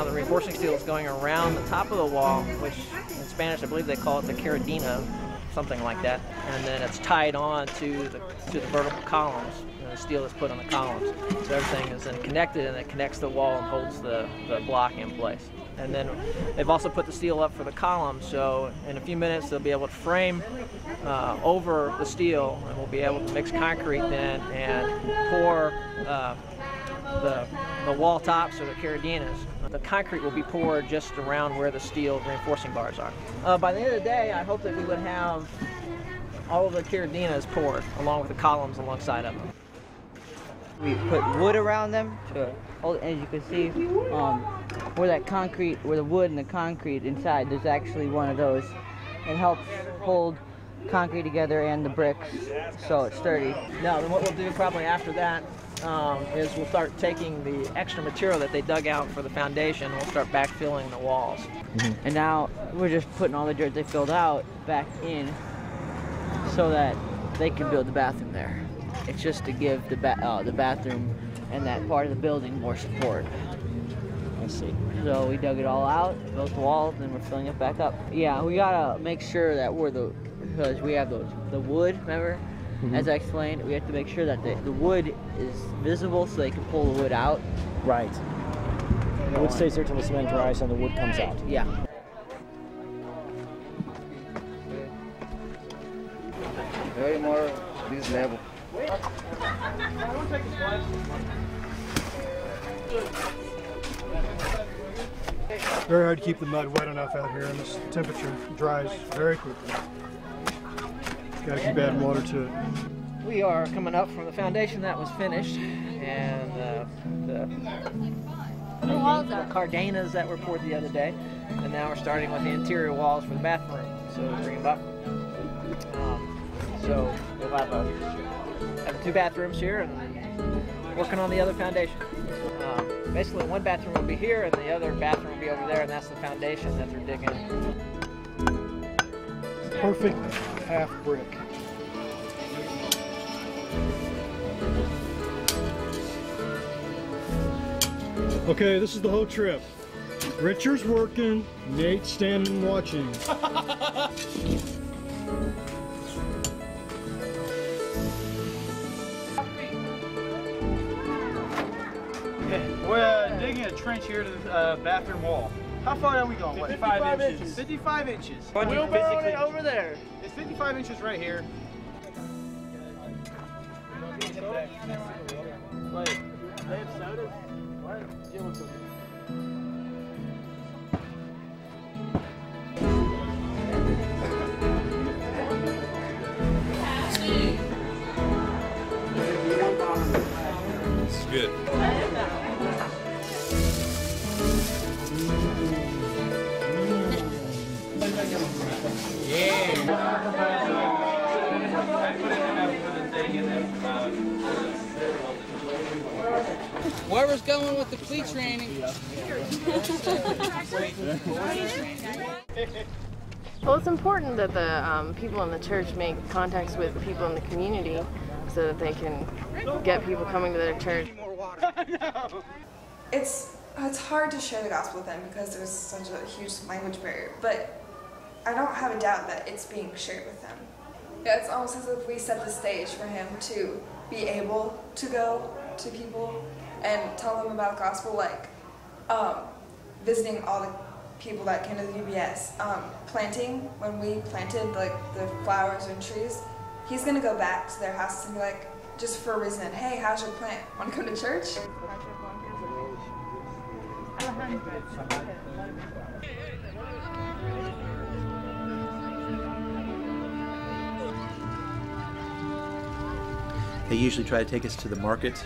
now the reinforcing steel is going around the top of the wall, which in Spanish I believe they call it the carabina, something like that, and then it's tied on to the vertical columns, the steel is put on the columns. So everything is then connected, and it connects the wall and holds the block in place. And then they've also put the steel up for the columns, so in a few minutes they'll be able to frame over the steel, and we'll be able to mix concrete then and pour the wall tops or the caradinas. The concrete will be poured just around where the steel reinforcing bars are. By the end of the day, I hope that we would have all of the caradinas poured along with the columns alongside of them. We put wood around them to hold, as you can see, where that concrete, where the wood and the concrete inside, there's actually one of those. It helps hold concrete together and the bricks so it's sturdy. Now, then what we'll do probably after that is we'll start taking the extra material that they dug out for the foundation, and we'll start backfilling the walls. And now we're just putting all the dirt they filled out back in so that they can build the bathroom there. It's just to give the bathroom and that part of the building more support. I see. So we dug it all out, built the walls, and we're filling it back up. Yeah, we gotta make sure that because we have the wood, remember? As I explained, we have to make sure that the wood is visible so they can pull the wood out. Right. The wood stays there till the cement dries and the wood comes out. Yeah. Very more this level. Very hard to keep the mud wet enough out here, and this temperature dries very quickly. Got to keep adding water to it. We are coming up from the foundation that was finished, and the cardanas that were poured the other day, and now we're starting with the interior walls for the bathroom. So we'll bring them up. So we'll have 2 bathrooms here, and working on the other foundation. Basically, one bathroom will be here, and the other bathroom will be over there, and that's the foundation that they're digging. Perfect half brick. Okay, this is the whole trip. Richard's working, Nate's standing watching. We're digging a trench here to the bathroom wall. How far are we going? 55 inches. 55 inches. Wheelbarrow over there. It's 55 inches right here. Wait, they have sodas? What? Jim wants some. It's good. Whoever's going with the cleat training. Well, it's important that the people in the church make contacts with people in the community so that they can get people coming to their church. It's hard to share the gospel with them because there's such a huge language barrier, but I don't have a doubt that it's being shared with them. Yeah, it's almost as if we set the stage for him to be able to go to people and tell them about the gospel, like visiting all the people that came to the UBS, planting, when we planted like the flowers and trees, he's gonna go back to their houses and be like, just for a reason, hey, how's your plant? Wanna come to church? They usually try to take us to the market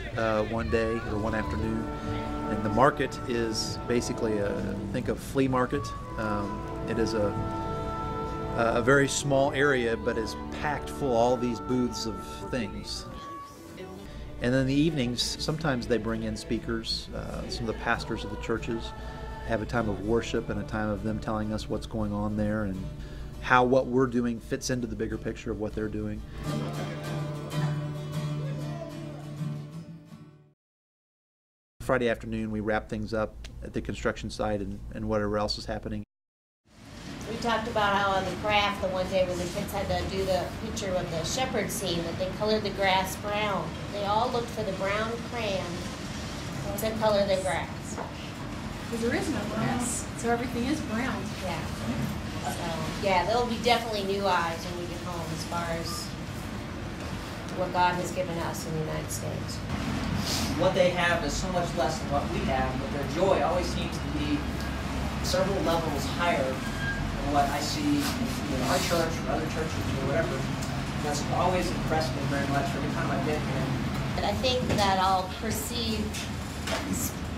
one day or one afternoon, and the market is basically think of flea market. It is a very small area, but is packed full of all these booths of things. And then in the evenings, sometimes they bring in speakers. Some of the pastors of the churches have a time of worship and a time of them telling us what's going on there and how what we're doing fits into the bigger picture of what they're doing. Friday afternoon, we wrap things up at the construction site and whatever else is happening. We talked about how on the craft the one day when the kids had to do the picture of the shepherd scene, that they colored the grass brown. They all looked for the brown crayon to color the grass. Because there is no grass, so everything is brown. Yeah. So, yeah, there'll be definitely new eyes when we get home as far as what God has given us in the United States. What they have is so much less than what we have, but their joy always seems to be several levels higher than what I see in our church or other churches or whatever. That's always impressed me very much every time I've been here. And I think that I'll perceive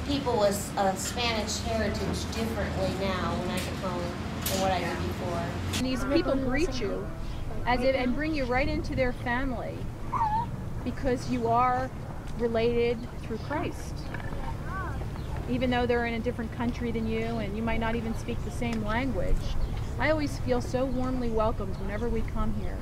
people with Spanish heritage differently now when I get home than what I did before. And these people greet you as if, and bring you right into their family because you are related through Christ. Even though they're in a different country than you and you might not even speak the same language, I always feel so warmly welcomed whenever we come here.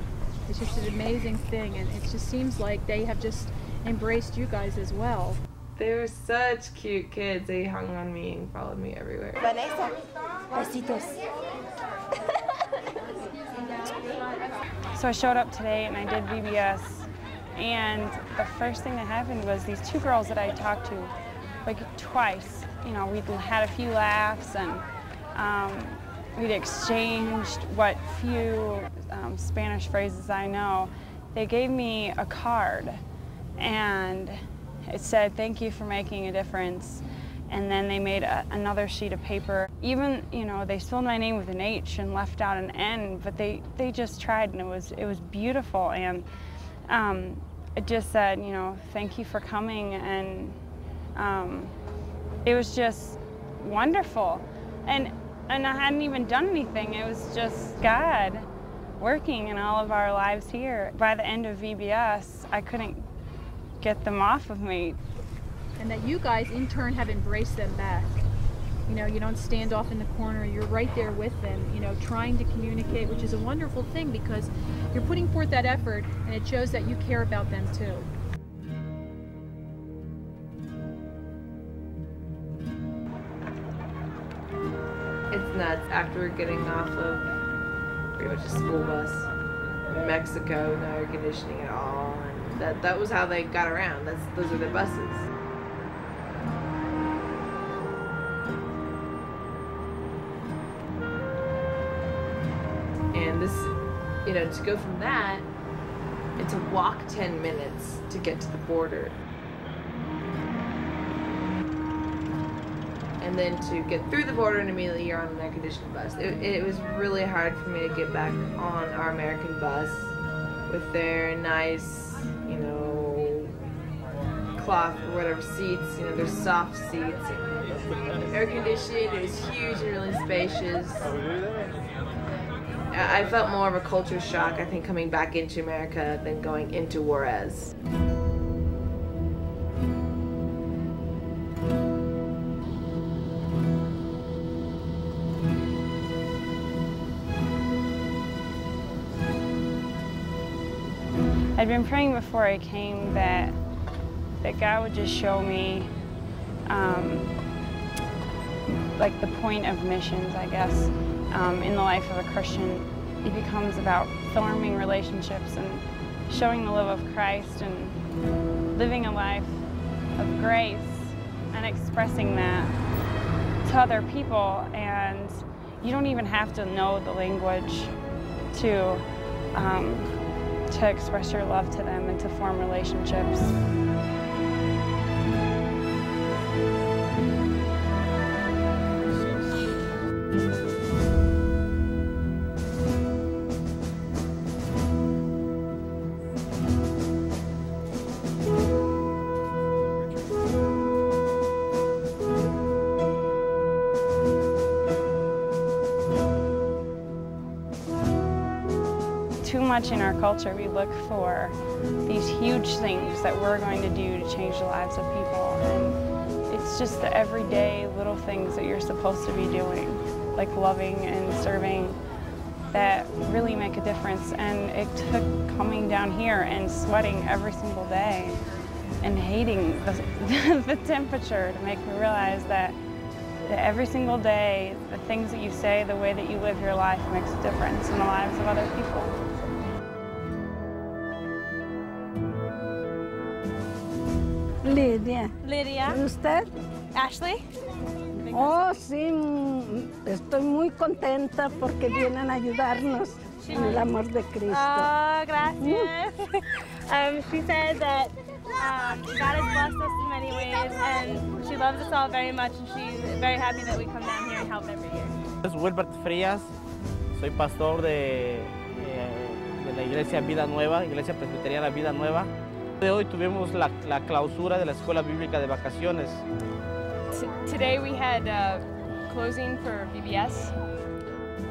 It's just an amazing thing, and it just seems like they have just embraced you guys as well. They were such cute kids. They hung on me and followed me everywhere. Vanessa, besitos. So I showed up today and I did VBS, and the first thing that happened was these two girls that I talked to like twice. You know, we'd had a few laughs and we'd exchanged what few Spanish phrases I know. They gave me a card and it said, "Thank you for making a difference." And then they made another sheet of paper. Even, you know, they spelled my name with an H and left out an N, but they just tried, and it was beautiful. And it just said, you know, "Thank you for coming," and it was just wonderful. And I hadn't even done anything. It was just God working in all of our lives here. By the end of VBS, I couldn't get them off of me. And that you guys in turn have embraced them back. You know, you don't stand off in the corner, you're right there with them, you know, trying to communicate, which is a wonderful thing because you're putting forth that effort and it shows that you care about them too. It's nuts. After getting off of pretty much a school bus in Mexico, no air conditioning at all, and that was how they got around. Those are their buses. And this, you know, to go from that and to walk 10 minutes to get to the border. And then to get through the border and immediately you're on an air-conditioned bus. It was really hard for me to get back on our American bus with their nice, you know, cloth or whatever seats, you know, their soft seats. Air-conditioned, it was huge and really spacious. I felt more of a culture shock, I think, coming back into America than going into Juarez. I'd been praying before I came that God would just show me like the point of missions, I guess, in the life of a Christian. It becomes about forming relationships and showing the love of Christ and living a life of grace and expressing that to other people. And you don't even have to know the language to express your love to them and to form relationships. Too much in our culture, we look for these huge things that we're going to do to change the lives of people. And it's just the everyday little things that you're supposed to be doing, like loving and serving, that really make a difference. And it took coming down here and sweating every single day and hating the temperature to make me realize that every single day, the things that you say, the way that you live your life makes a difference in the lives of other people. Lidia. Lydia. ¿Y usted? Ashley. Oh, sí, estoy muy contenta porque vienen a ayudarnos en el amor de Cristo. Oh, gracias. She said that God has blessed us in many ways, and she loves us all very much, and she's very happy that we come down here and help every year. Soy Wilbert Frías, soy pastor de la iglesia Vida Nueva, iglesia presbiteriana Vida Nueva. Hoy tuvimos la clausura de la escuela bíblica de vacaciones. Today we had closing for VBS.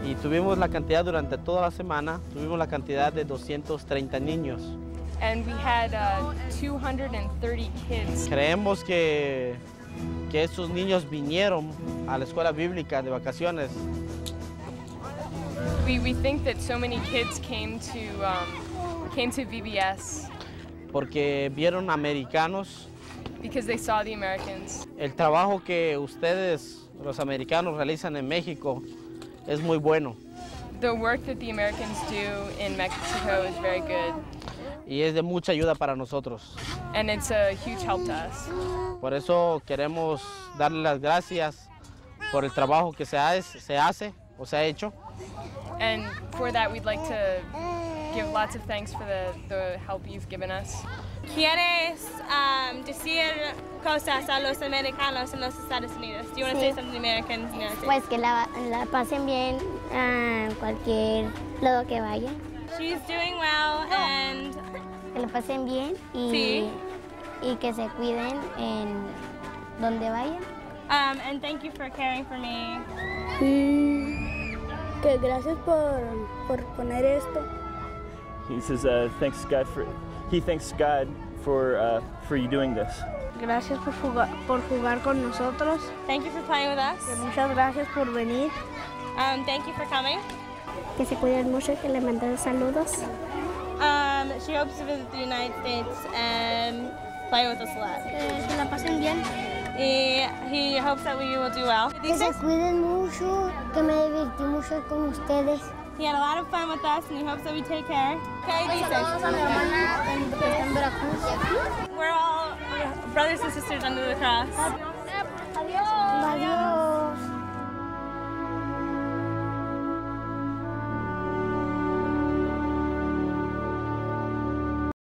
Y tuvimos la cantidad durante toda la semana, tuvimos la cantidad de 230 niños. And we had 230 kids. Creemos que estos niños vinieron a la escuela bíblica de vacaciones. We think that so many kids came to VBS. Porque vieron americanos. Because they saw the Americans. El trabajo que ustedes, los americanos, realizan en México es muy bueno. The work that the Americans do in Mexico is very good. Y es de mucha ayuda para nosotros. And it's a huge help to us. Por eso queremos darle las gracias por el trabajo que se hace o se ha hecho. And for that we'd like to give lots of thanks for the help you've given us. ¿Quieres decir cosas a los americanos en los Estados Unidos? Do you want to say something to Americans in the United States? Pues que la pasen bien a cualquier lado que vayan. She's doing well and que la pasen bien y que se cuiden en donde vayan. And thank you for caring for me. Que gracias por poner esto. He says he thanks God for you doing this. Gracias por jugar con nosotros. Thank you for playing with us. Muchas gracias por venir. Thank you for coming. Que se cuiden mucho y que le manden saludos. She hopes to visit the United States and play with us a lot. Que la pasen bien. He hopes that we will do well. Que se cuiden mucho, que me divertí mucho con ustedes. He had a lot of fun with us and he hopes that we take care. Okay, Saludos a mi hermana que está en Veracruz. We're all brothers and sisters under the cross. Adiós. Adiós.